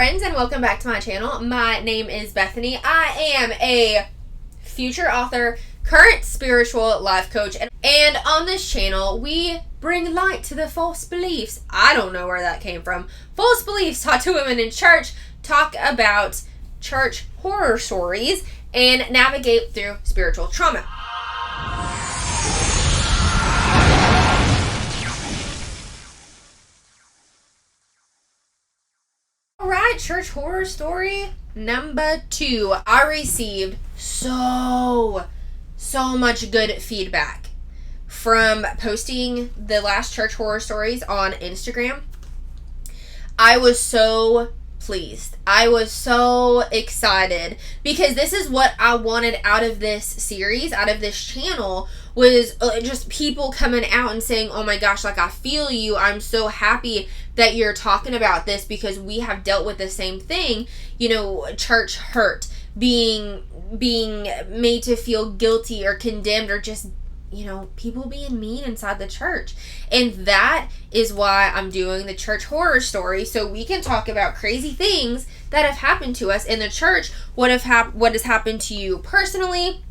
friends, and welcome back to my channel. My name is Bethany. I am a future author, current spiritual life coach, and on this channel we bring light to the false beliefs. I don't know where that came from. False beliefs taught to women in church, talk about church horror stories, and navigate through spiritual trauma. Alright, church horror story number 2. I received so much good feedback from posting the last church horror stories on Instagram. I was so pleased. I was so excited because this is what I wanted out of this series, out of this channel, was just people coming out and saying, oh my gosh, like, I feel you. I'm so happy that you're talking about this because we have dealt with the same thing, church hurt, being made to feel guilty or condemned, or just people being mean inside the church. And that is why I'm doing the church horror story, so we can talk about crazy things that have happened to us in the church, what has happened to you personally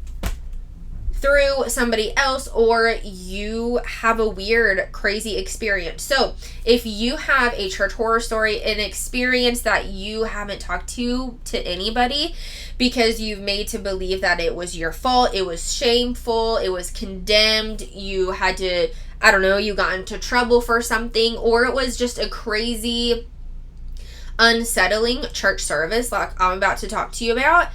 through somebody else, or you have a weird, crazy experience. So if you have a church horror story, an experience that you haven't talked to anybody because you've made to believe that it was your fault, it was shameful, it was condemned, you had to, you got into trouble for something, or it was just a crazy, unsettling church service like I'm about to talk to you about,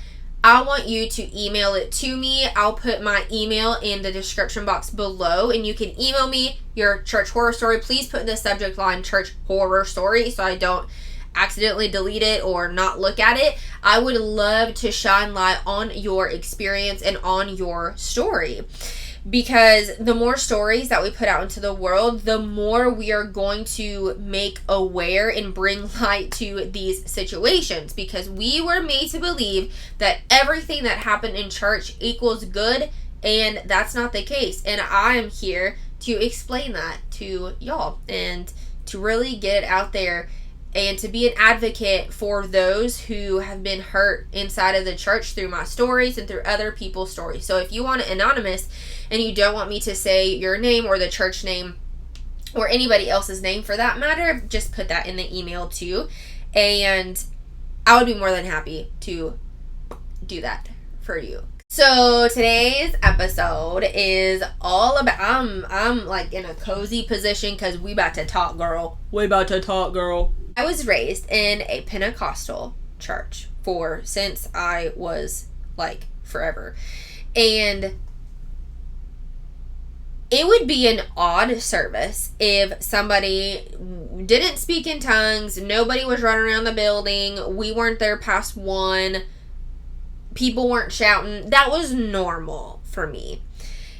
I want you to email it to me. I'll put my email in the description box below, and you can email me your church horror story. Please put in the subject line church horror story so I don't accidentally delete it or not look at it. I would love to shine light on your experience and on your story, because the more stories that we put out into the world, the more we are going to make aware and bring light to these situations, because we were made to believe that everything that happened in church equals good, and that's not the case. And I am here to explain that to y'all and to really get it out there and to be an advocate for those who have been hurt inside of the church through my stories and through other people's stories. So if you want it anonymous and you don't want me to say your name or the church name or anybody else's name for that matter, just put that in the email too, and I would be more than happy to do that for you. So today's episode is all about, I'm like in a cozy position because we about to talk, girl. We about to talk, girl. I was raised in a Pentecostal church since I was like forever. And it would be an odd service if somebody didn't speak in tongues, nobody was running around the building, we weren't there past 1, people weren't shouting. That was normal for me.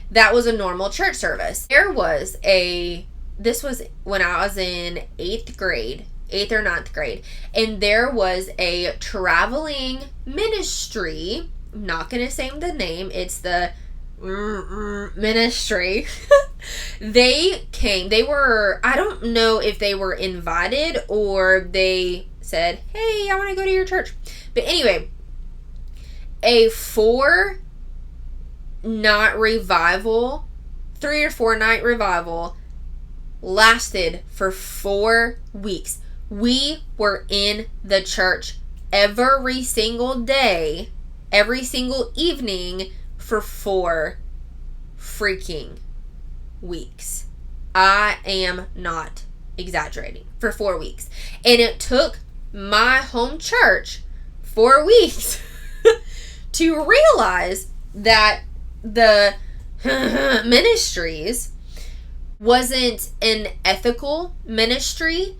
That was a normal church service. This was when I was in 8th or 9th grade, and there was a traveling ministry. I'm not going to say the name. It's the ministry. They came. I don't know if they were invited or they said, hey, I want to go to your church. But anyway, a 4-night revival, 3 or 4 night revival lasted for 4 weeks. We were in the church every single day, every single evening for 4 freaking weeks. I am not exaggerating. For 4 weeks. And it took my home church 4 weeks to realize that the ministries wasn't an ethical ministry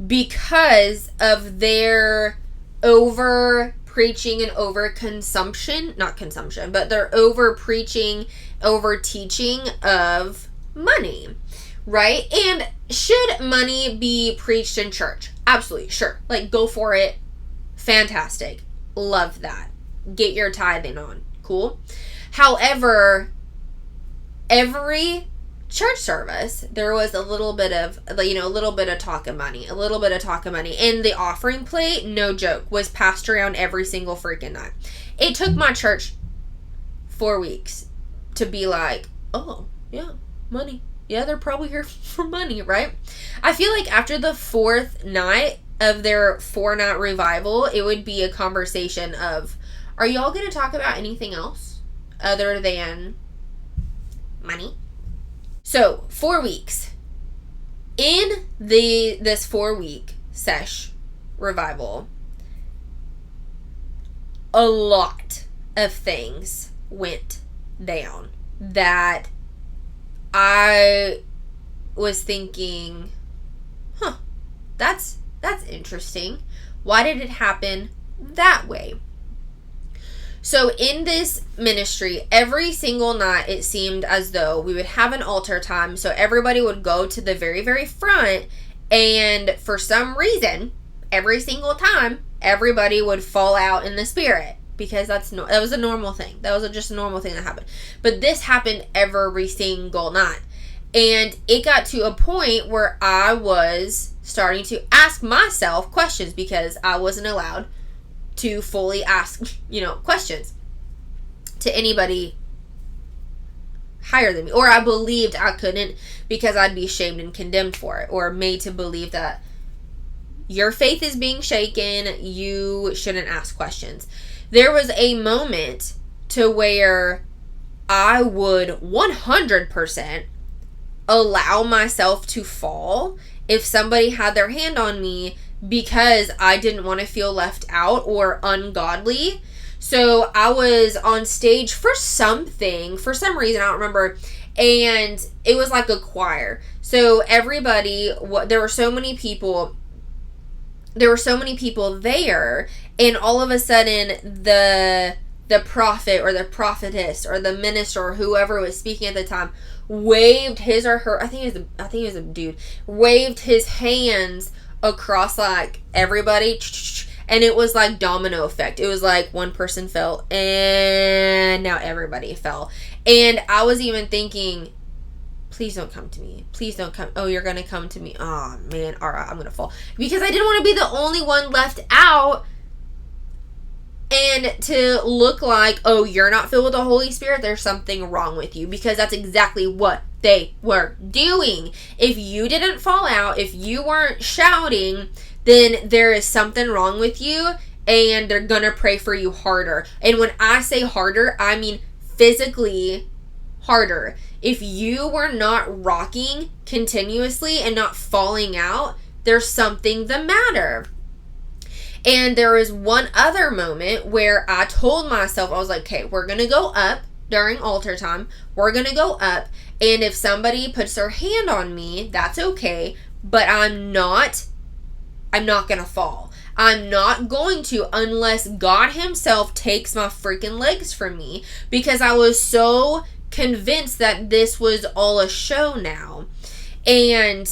because of their over preaching and over consumption, not consumption, but their over preaching, over teaching of money, right? And should money be preached in church? Absolutely, sure. Like, go for it. Fantastic. Love that. Get your tithing on. Cool. However, every church service, there was a little bit of, a little bit of talking money. And the offering plate, no joke, was passed around every single freaking night. It took my church 4 weeks to be like, oh, yeah, money. Yeah, they're probably here for money, right? I feel like after the 4th night of their 4-night revival, it would be a conversation of, are y'all going to talk about anything else other than money? So, 4 weeks. In this 4-week sesh revival, a lot of things went down that I was thinking, that's interesting. Why did it happen that way? So in this ministry, every single night it seemed as though we would have an altar time. So everybody would go to the very, very front. And for some reason, every single time, everybody would fall out in the spirit. Because that was a normal thing. That was just a normal thing that happened. But this happened every single night. And it got to a point where I was starting to ask myself questions because I wasn't allowed to fully ask, questions to anybody higher than me. Or I believed I couldn't because I'd be shamed and condemned for it. Or made to believe that your faith is being shaken, you shouldn't ask questions. There was a moment to where I would 100% allow myself to fall if somebody had their hand on me because I didn't want to feel left out or ungodly. So I was on stage for some reason, I don't remember, and it was like a choir. So everybody, there were so many people there, and all of a sudden the prophet or the prophetess or the minister or whoever was speaking at the time waved his or her, I think it was a dude, waved his hands across like everybody, and it was like domino effect. It was like one person fell and now everybody fell. And I was even thinking, please don't come to me. Please don't come. Oh, you're going to come to me. Oh, man. All right, I'm going to fall. Because I didn't want to be the only one left out and to look like, oh, you're not filled with the Holy Spirit. There's something wrong with you. Because that's exactly what they were doing. If you didn't fall out, if you weren't shouting, then there is something wrong with you and they're going to pray for you harder. And when I say harder, I mean physically harder. If you were not rocking continuously and not falling out, there's something the matter. And there was one other moment where I told myself, I was like, okay, we're going to go up during altar time. We're going to go up. And if somebody puts their hand on me, that's okay. But I'm not going to fall. I'm not going to unless God himself takes my freaking legs from me, because I was so convinced that this was all a show now. And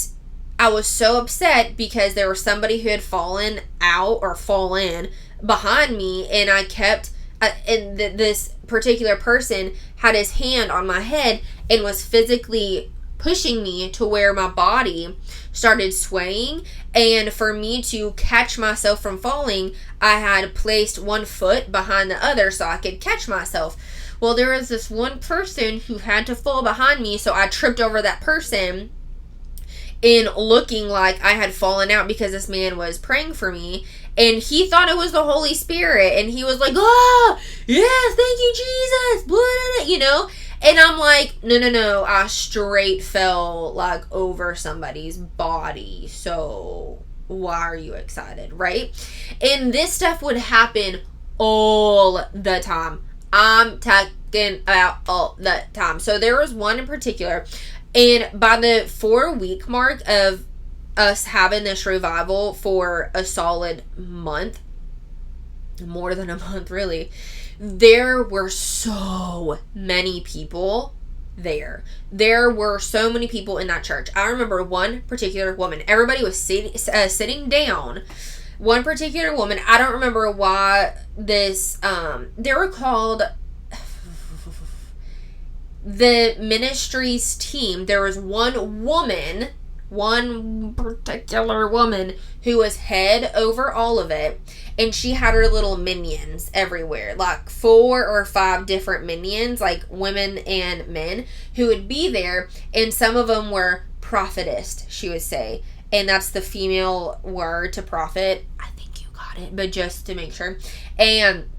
I was so upset because there was somebody who had fallen out or fallen behind me, and I kept and this particular person had his hand on my head and was physically pushing me to where my body started swaying. And for me to catch myself from falling, I had placed one foot behind the other so I could catch myself. Well, there was this one person who had to fall behind me, so I tripped over that person in looking like I had fallen out because this man was praying for me. And he thought it was the Holy Spirit. And he was like, oh, yes, thank you, Jesus. Blah, blah, blah, And I'm like, no. I straight fell like over somebody's body. So why are you excited, right? And this stuff would happen all the time. I'm talking about all the time. So there was one in particular. And by the 4-week mark of us having this revival for a solid month, more than a month really, there were so many people there. There were so many people in that church. I remember one particular woman. Everybody was sitting down. One particular woman, I don't remember why this, they were called, the ministry's team, there was one particular woman who was head over all of it, and she had her little minions everywhere, like 4 or 5 different minions, like women and men, who would be there, and some of them were prophetess, she would say, and that's the female word to prophet. I think you got it, but just to make sure. And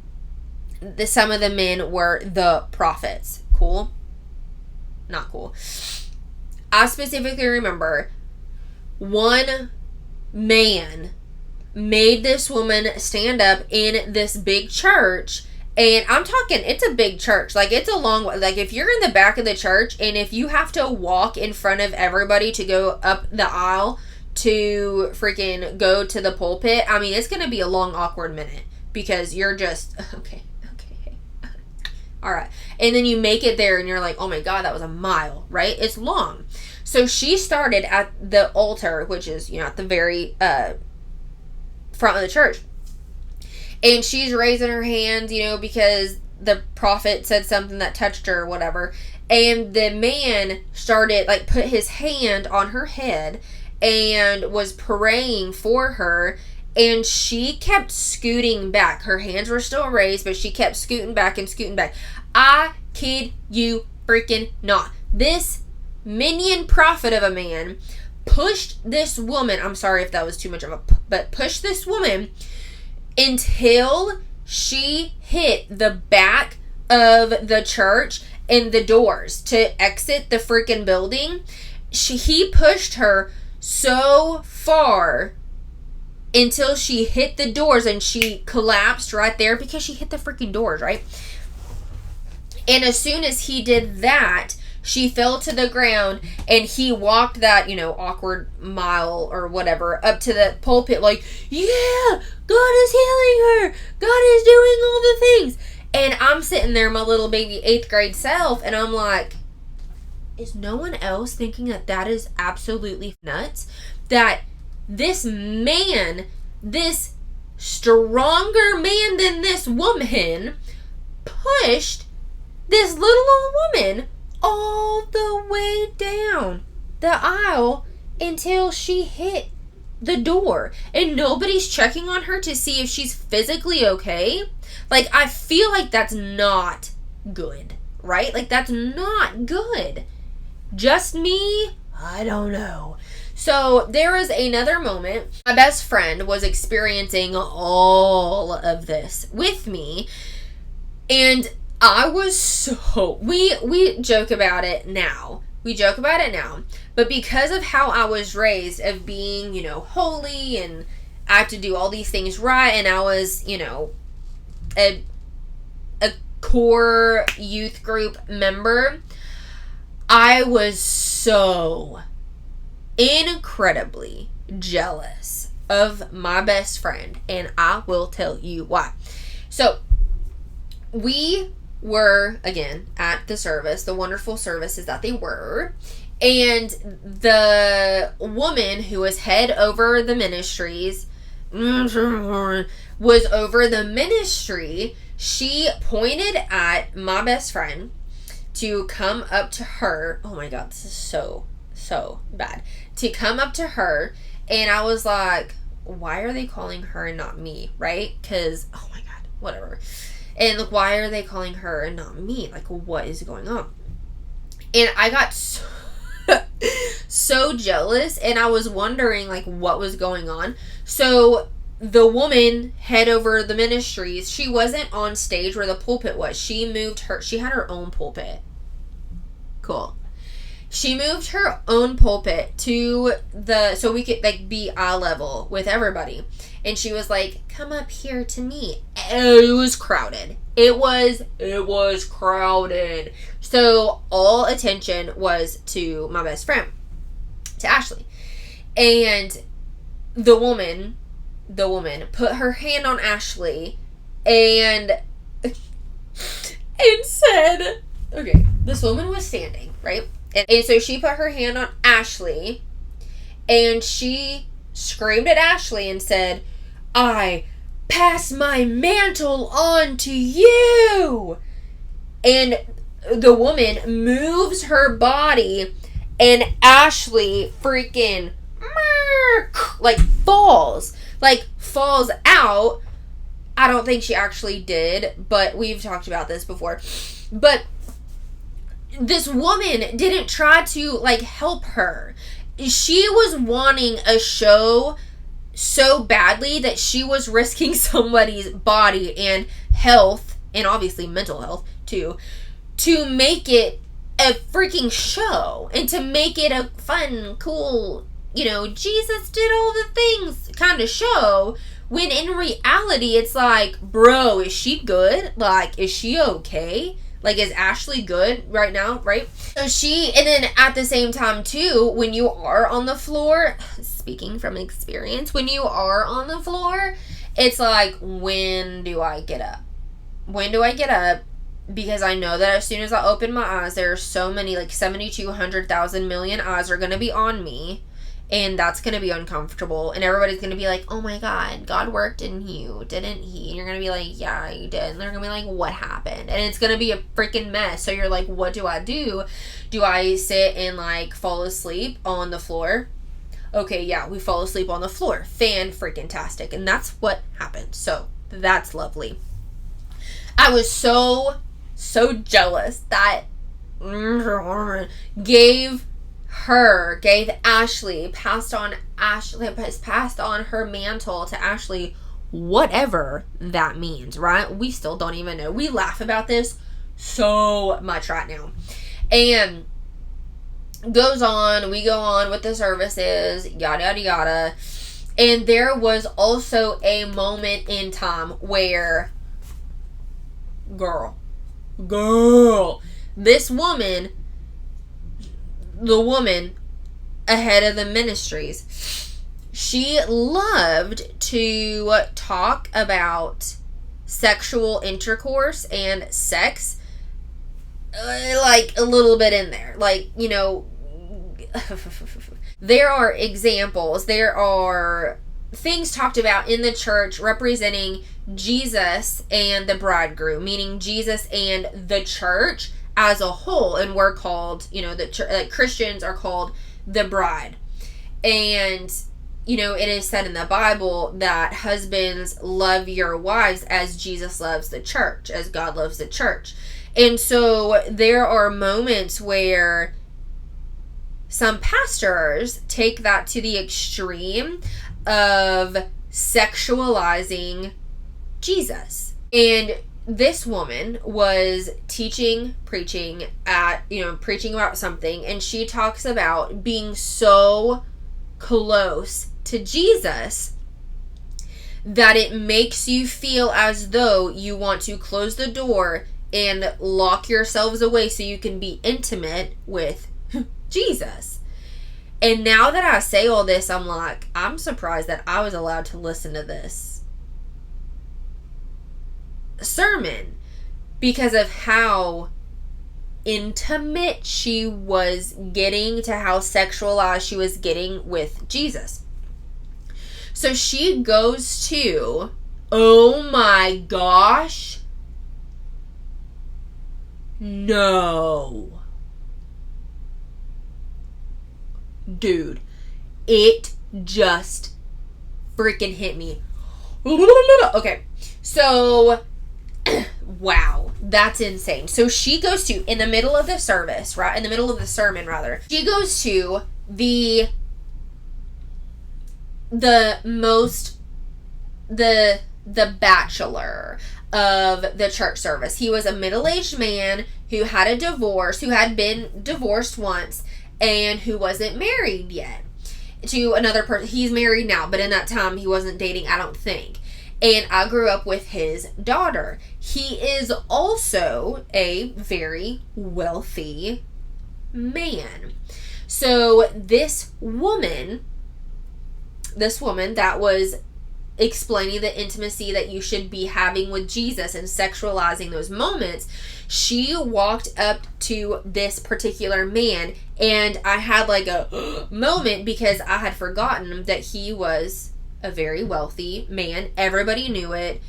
some of the men were the prophets. Cool? Not cool. I specifically remember one man made this woman stand up in this big church, and I'm talking, it's a big church, like it's a long, like if you're in the back of the church and if you have to walk in front of everybody to go up the aisle to freaking go to the pulpit, I mean, it's gonna be a long awkward minute because you're just okay all right, and then you make it there and you're like, oh my god, that was a mile, right? It's long. So she started at the altar, which is, you know, at the very front of the church. And she's raising her hands, you know, because the prophet said something that touched her or whatever. And the man started, like, put his hand on her head and was praying for her. And she kept scooting back. Her hands were still raised, but she kept scooting back and scooting back. I kid you freaking not. This minion prophet of a man pushed this woman, I'm sorry if that was too much of a, but pushed this woman until she hit the back of the church and the doors to exit the freaking building. He pushed her so far until she hit the doors, and she collapsed right there because she hit the freaking doors, right? And as soon as he did that, she fell to the ground, and he walked that, you know, awkward mile or whatever up to the pulpit like, yeah, God is healing her. God is doing all the things. And I'm sitting there, my little baby 8th grade self, and I'm like, is no one else thinking that that is absolutely nuts? That this man, this stronger man than this woman, pushed this little old woman all the way down the aisle until she hit the door, and nobody's checking on her to see if she's physically okay. Like, I feel like that's not good, right? Like, that's not good. Just me? I don't know. So there was another moment. My best friend was experiencing all of this with me, and I was so, we joke about it now. But because of how I was raised, of being, you know, holy, and I have to do all these things right, and I was, you know, a core youth group member, I was so incredibly jealous of my best friend, and I will tell you why. So, we were, again, at the service, the wonderful services that they were, and the woman who was head over the ministries was over the ministry. She pointed at my best friend to come up to her. Oh my god, this is so bad. To come up to her, and I was like, why are they calling her and not me, right? Because, oh my god, whatever. And like, why are they calling her and not me? Like, what is going on? And I got so jealous, and I was wondering, like, what was going on. So the woman head over the ministries, she wasn't on stage where the pulpit was. She had her own pulpit. Cool. She moved her own pulpit to so we could, like, be eye level with everybody. And she was like, come up here to me. It was crowded. It was crowded. So all attention was to my best friend, to Ashley. And the woman put her hand on Ashley and said, okay, this woman was standing, right? And so she put her hand on Ashley, and she screamed at Ashley and said, I pass my mantle on to you. And the woman moves her body, and Ashley freaking falls out. I don't think she actually did, but we've talked about this before. But this woman didn't try to help her. She was wanting a show so badly that she was risking somebody's body and health, and obviously mental health too, to make it a freaking show and to make it a fun, cool, Jesus did all the things kind of show, when in reality it's bro, is she good? Is she okay? Is Ashley good right now, right? So and then at the same time too, when you are on the floor, speaking from experience, when you are on the floor, it's when do I get up? When do I get up? Because I know that as soon as I open my eyes, there are so many, 7,200,000 million eyes are going to be on me. And that's going to be uncomfortable. And everybody's going to be like, oh my God, God worked in you, didn't he? And you're going to be like, yeah, you did. And they're going to be like, what happened? And it's going to be a freaking mess. So you're like, what do I do? Do I sit and fall asleep on the floor? Okay, yeah, we fall asleep on the floor. Fan-freaking-tastic. And that's what happened. So that's lovely. I was so jealous that gave Ashley, passed on her mantle to Ashley, whatever that means, right? We still don't even know. We laugh about this so much right now. And we go on with the services, yada, yada, yada. And there was also a moment in time where, girl, this woman, the woman ahead of the ministries, she loved to talk about sexual intercourse and sex, a little bit in there. There are examples, there are things talked about in the church representing Jesus and the bridegroom, meaning Jesus and the church as a whole, and we're called, Christians are called the bride. And it is said in the Bible that husbands love your wives as Jesus loves the church, as God loves the church. And so there are moments where some pastors take that to the extreme of sexualizing Jesus. And this woman was preaching about something, and she talks about being so close to Jesus that it makes you feel as though you want to close the door and lock yourselves away so you can be intimate with Jesus. And now that I say all this, I'm surprised that I was allowed to listen to this sermon because of how intimate she was getting, to how sexualized she was getting with Jesus. So she goes to, oh my gosh, no. Dude, it just freaking hit me. Okay, so wow, that's insane. So she goes to, in the middle of the service, right? In the middle of the sermon, rather. She goes to the Bachelor of the church service. He was a middle-aged man who had a divorce, who had been divorced once, and who wasn't married yet to another person. He's married now, but in that time he wasn't dating, I don't think. And I grew up with his daughter. He is also a very wealthy man. So this woman that was explaining the intimacy that you should be having with Jesus and sexualizing those moments, she walked up to this particular man, and I had like a moment because I had forgotten that he was a very wealthy man. Everybody knew it.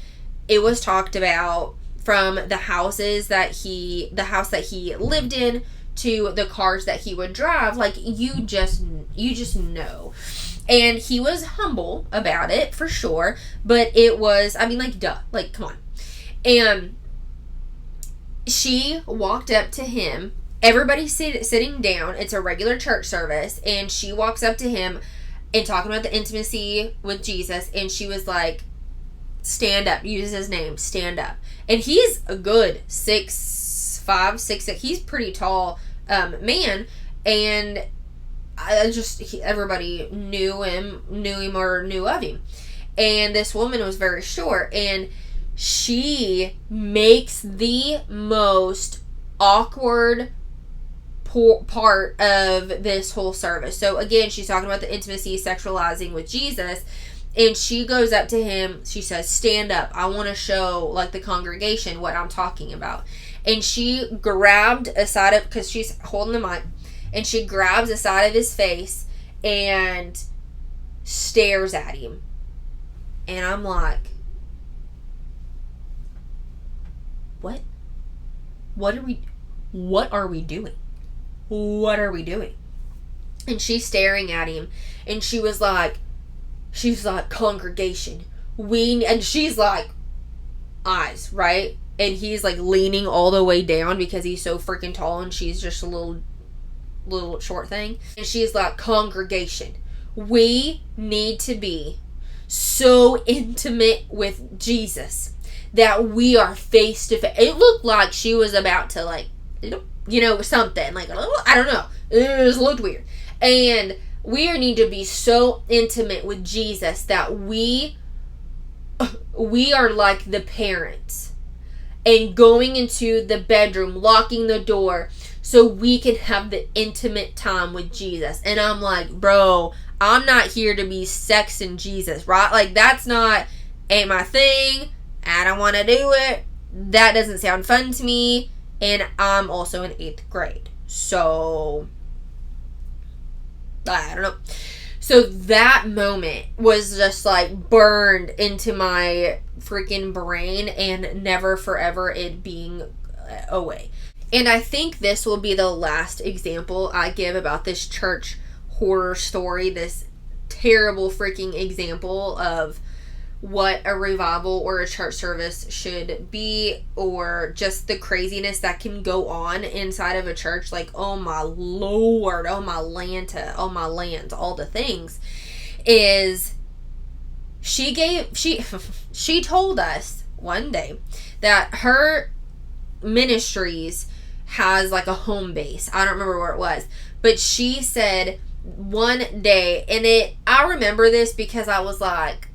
It was talked about. from the house that he lived in to the cars that he would drive. Like, you just know. And he was humble about it, for sure. But it was, I mean, like, duh. Like, come on. And she walked up to him. Everybody's sitting down. It's a regular church service. And she walks up to him and talking about the intimacy with Jesus. And she was like, stand up. Uses his name. Stand up. And he's a good 6'5", 6'6". He's pretty tall man. And everybody knew him or knew of him. And this woman was very short. And she makes the most awkward part of this whole service. So again, she's talking about the intimacy, sexualizing with Jesus. And she goes up to him. She says, stand up. I want to show, like, the congregation what I'm talking about. And she grabbed a side of, because she's holding the mic, and she grabs a side of his face and stares at him. And I'm like, what? What are we doing? What are we doing? And she's staring at him. And she's like, congregation, and she's like, eyes, right? And he's like leaning all the way down because he's so freaking tall and she's just a little short thing. And she's like, congregation, we need to be so intimate with Jesus that we are face to face. It looked like she was about to, like, something like, I don't know. It just looked weird. And we need to be so intimate with Jesus that we are like the parents and going into the bedroom, locking the door so we can have the intimate time with Jesus. And I'm like, bro, I'm not here to be sexing Jesus, right? Like, that's ain't my thing. I don't want to do it. That doesn't sound fun to me. And I'm also in 8th grade. So, I don't know. So that moment was just like burned into my freaking brain and never forever it being away. And I think this will be the last example I give about this church horror story, this terrible freaking example of what a revival or a church service should be, or just the craziness that can go on inside of a church. Like, oh my Lord, oh my Lanta, oh my lands, all the things. Is she told us one day that her ministries has like a home base. I don't remember where it was, but she said one day, and I remember this because I was like,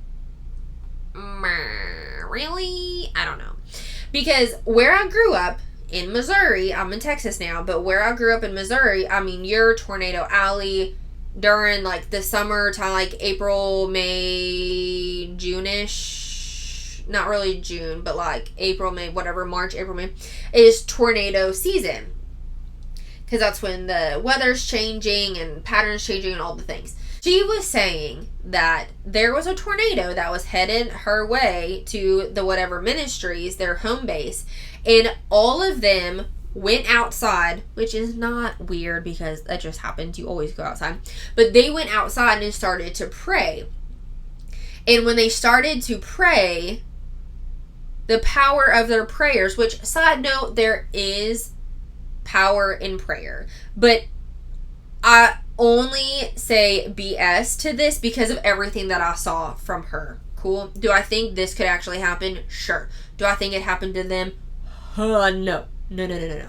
really? I don't know. Because where I grew up in Missouri, I'm in Texas now, but where I grew up in Missouri, I mean, you're Tornado Alley during like the summer time, like April, May, June-ish. Not really June, but like April, May, whatever, March, April, May, is tornado season. Because that's when the weather's changing and patterns changing and all the things. She was saying that there was a tornado that was headed her way to the whatever ministries, their home base, and all of them went outside, which is not weird because that just happens. You always go outside. But they went outside and started to pray. And when they started to pray, the power of their prayers, which, side note, there is power in prayer. But I only say BS to this because of everything that I saw from her. Cool. Do I think this could actually happen? Sure. Do I think it happened to them? No. No.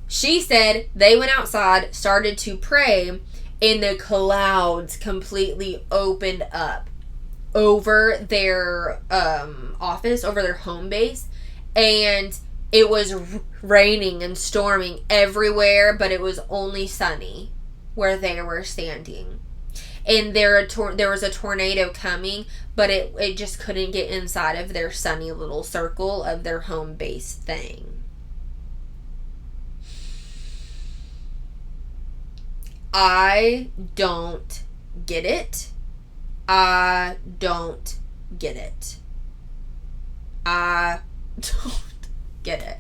She said they went outside, started to pray, and the clouds completely opened up over their office, over their home base, and it was raining and storming everywhere, but it was only sunny where they were standing. And there was a tornado coming, but it just couldn't get inside of their sunny little circle of their home base thing. I don't get it. I don't get it. I don't get it.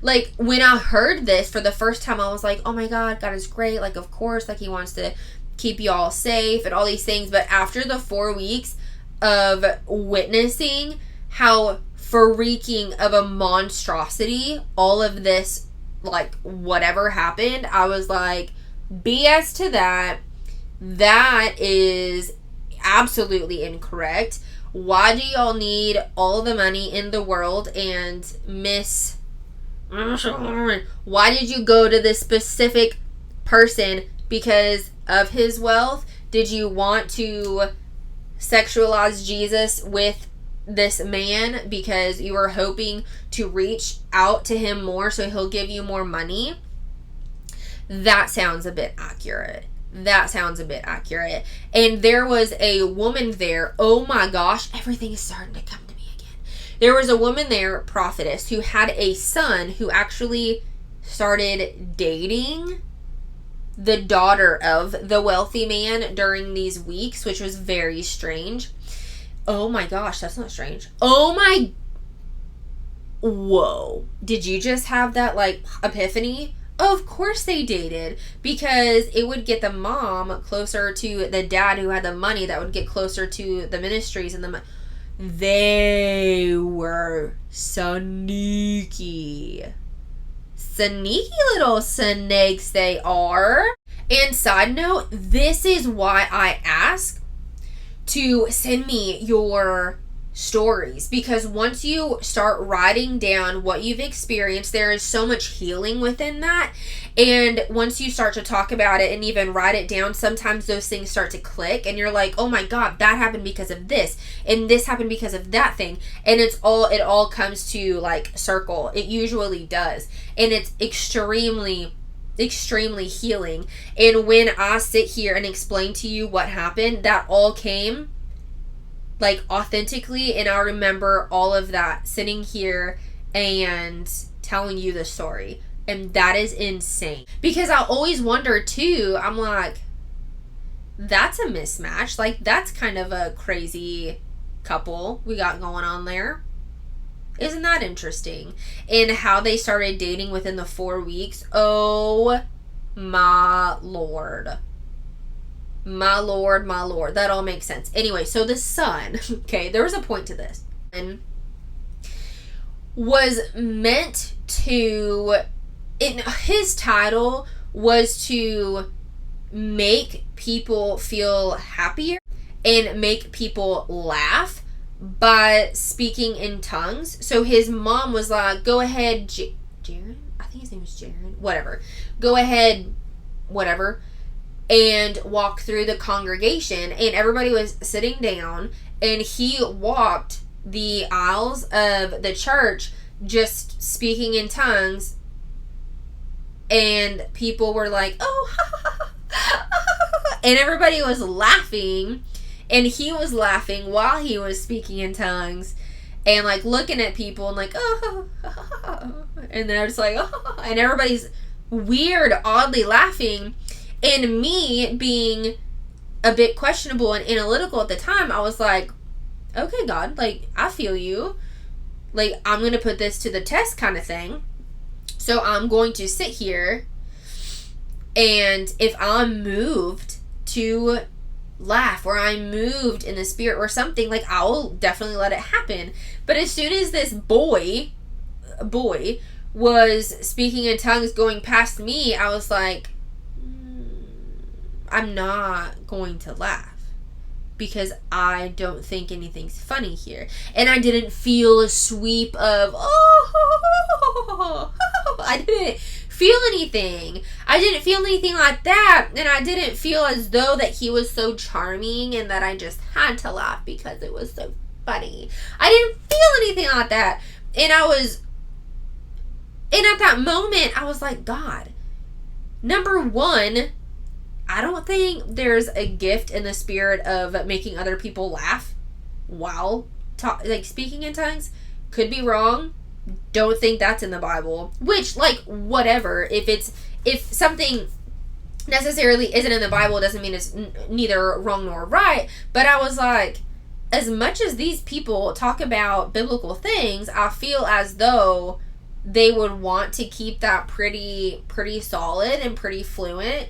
Like, when I heard this for the first time, I was like, oh my God, God is great. Like, of course, like, he wants to keep you all safe and all these things. But after the 4 weeks of witnessing how freaking of a monstrosity all of this, like, whatever happened, I was like, BS to that. That is absolutely incorrect. Why do y'all need all the money in the world and why did you go to this specific person? Because of his wealth? Did you want to sexualize Jesus with this man because you were hoping to reach out to him more so he'll give you more money? That sounds a bit accurate. And there was a woman there. Oh my gosh, everything is starting to come to me again. There was a woman there, prophetess, who had a son who actually started dating the daughter of the wealthy man during these weeks, which was very strange. Oh my gosh, that's not strange. Whoa. Did you just have that, like, epiphany? Of course they dated, because it would get the mom closer to the dad who had the money, that would get closer to the ministries and they were sneaky little snakes they are. And side note, this is why I ask to send me your stories, because once you start writing down what you've experienced, there is so much healing within that. And once you start to talk about it and even write it down, sometimes those things start to click and you're like, oh my God, that happened because of this, and this happened because of that thing, and it all comes to, like, circle. It usually does, and it's extremely healing. And when I sit here and explain to you what happened, that all came, like, authentically, and I remember all of that sitting here and telling you the story. And that is insane. Because I always wonder too, I'm like, that's a mismatch. Like, that's kind of a crazy couple we got going on there. Isn't that interesting? And how they started dating within the 4 weeks. Oh my Lord. My Lord. That all makes sense. Anyway, so the son, okay, there was a point to this. And was meant to, his title was to make people feel happier and make people laugh by speaking in tongues. So his mom was like, go ahead, Jared? I think his name was Jared. Whatever. Go ahead, whatever. And walk through the congregation. And everybody was sitting down. And he walked the aisles of the church just speaking in tongues. And people were like, oh, and everybody was laughing. And he was laughing while he was speaking in tongues. And, like, looking at people and, like, oh. And they're just like, oh. And everybody's weird, oddly laughing. And me being a bit questionable and analytical at the time, I was like, okay, God, like, I feel you. Like, I'm going to put this to the test kind of thing. So I'm going to sit here, and if I'm moved to laugh, or I'm moved in the spirit or something, like, I'll definitely let it happen. But as soon as this boy was speaking in tongues going past me, I was like, I'm not going to laugh, because I don't think anything's funny here. And I didn't feel a sweep of, I didn't feel anything. I didn't feel anything like that. And I didn't feel as though that he was so charming and that I just had to laugh because it was so funny. I didn't feel anything like that. And at that moment, I was like, God, number one, I don't think there's a gift in the spirit of making other people laugh while speaking in tongues. Could be wrong. Don't think that's in the Bible. Which, like, whatever. If something necessarily isn't in the Bible, it doesn't mean it's neither wrong nor right. But I was like, as much as these people talk about biblical things, I feel as though they would want to keep that pretty solid and pretty fluent.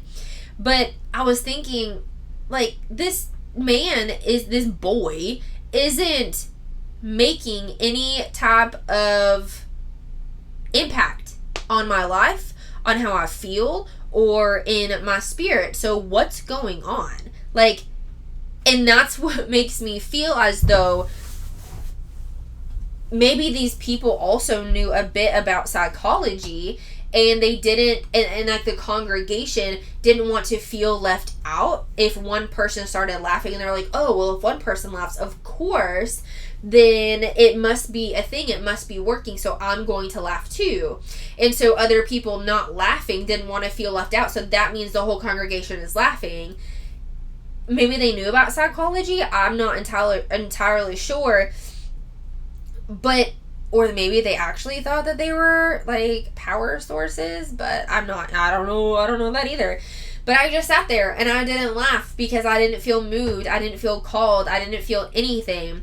But I was thinking, like, this boy isn't making any type of impact on my life, on how I feel, or in my spirit. So what's going on? Like, and that's what makes me feel as though maybe these people also knew a bit about psychology, and they didn't, and like the congregation didn't want to feel left out if one person started laughing, and they're like, oh, well, if one person laughs, of course, then it must be a thing, it must be working, so I'm going to laugh too. And so other people not laughing didn't want to feel left out, so that means the whole congregation is laughing. Maybe they knew about psychology, I'm not entirely sure, but, or maybe they actually thought that they were, like, power sources, but I don't know that either. But I just sat there, and I didn't laugh, because I didn't feel moved, I didn't feel called, I didn't feel anything,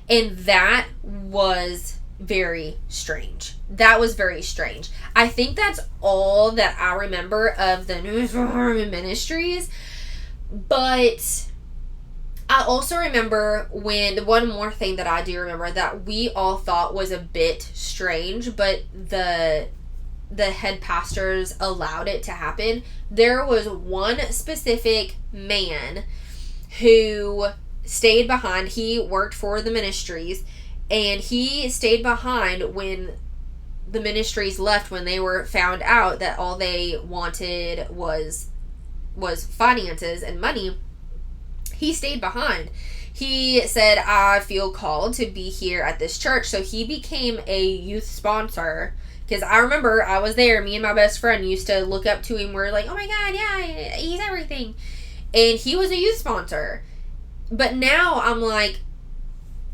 and that was very strange. That was very strange. I think that's all that I remember of the News for Harmon Ministries, but I also remember when, one more thing that I do remember that we all thought was a bit strange, but the head pastors allowed it to happen. There was one specific man who stayed behind. He worked for the ministries, and he stayed behind when the ministries left, when they were found out that all they wanted was finances and money. He stayed behind. He said, I feel called to be here at this church. So he became a youth sponsor. Because I remember I was there. Me and my best friend used to look up to him. We're like, oh my God, yeah, he's everything. And he was a youth sponsor. But now I'm like,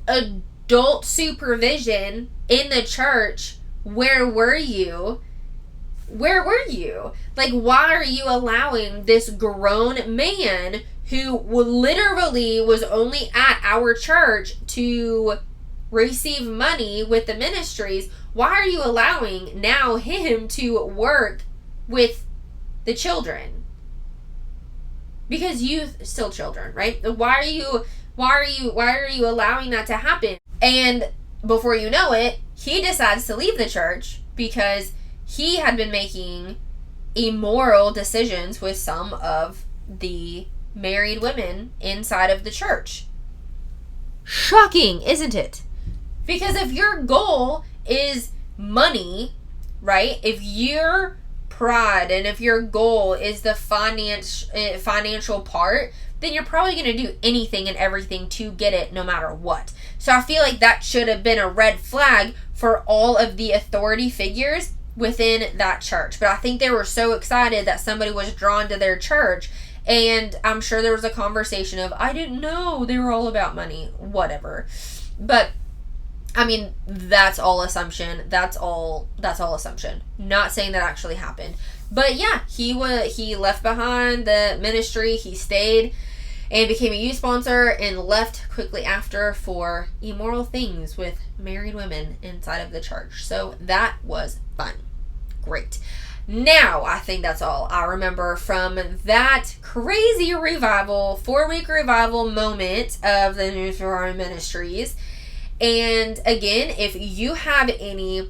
adult supervision in the church, where were you? Where were you? Like, why are you allowing this grown man who literally was only at our church to receive money with the ministries, why are you allowing now him to work with the children? Because youth, still children, right? Why are you allowing that to happen? And before you know it, he decides to leave the church because he had been making immoral decisions with some of the married women inside of the church. Shocking, isn't it? Because if your goal is money, right? If your pride and if your goal is the financial part, then you're probably going to do anything and everything to get it no matter what. So I feel like that should have been a red flag for all of the authority figures within that church. But I think they were so excited that somebody was drawn to their church, and I'm sure there was a conversation of, I didn't know they were all about money, whatever. But I mean, that's all assumption. That's all assumption. Not saying that actually happened. But yeah, he left behind the ministry. He stayed and became a youth sponsor and left quickly after for immoral things with married women inside of the church. So that was fun. Great. Now, I think that's all I remember from that crazy revival, 4-week revival moment of the New Ferrari Ministries. And again, if you have any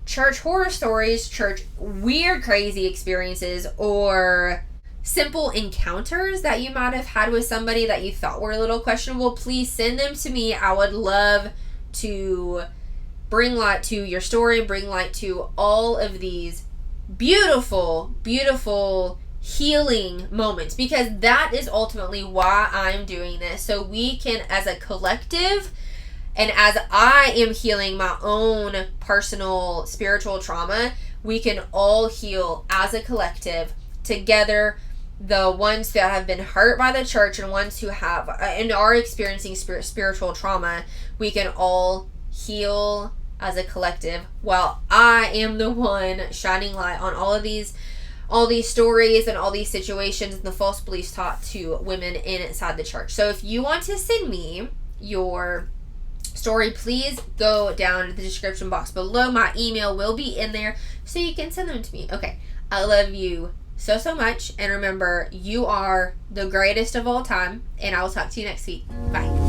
church horror stories, church weird, crazy experiences, or simple encounters that you might have had with somebody that you thought were a little questionable, please send them to me. I would love to bring light to your story, bring light to all of these beautiful, beautiful healing moments, because that is ultimately why I'm doing this. So we can, as a collective, and as I am healing my own personal spiritual trauma, we can all heal as a collective together. The ones that have been hurt by the church and ones who have and are experiencing spiritual trauma, we can all heal as a collective, while I am the one shining light on all these stories and all these situations and the false beliefs taught to women inside the church. So if you want to send me your story, please go down to the description box below. My email will be in there so you can send them to me. Okay, I love you so much, and remember, you are the greatest of all time, and I will talk to you next week. Bye.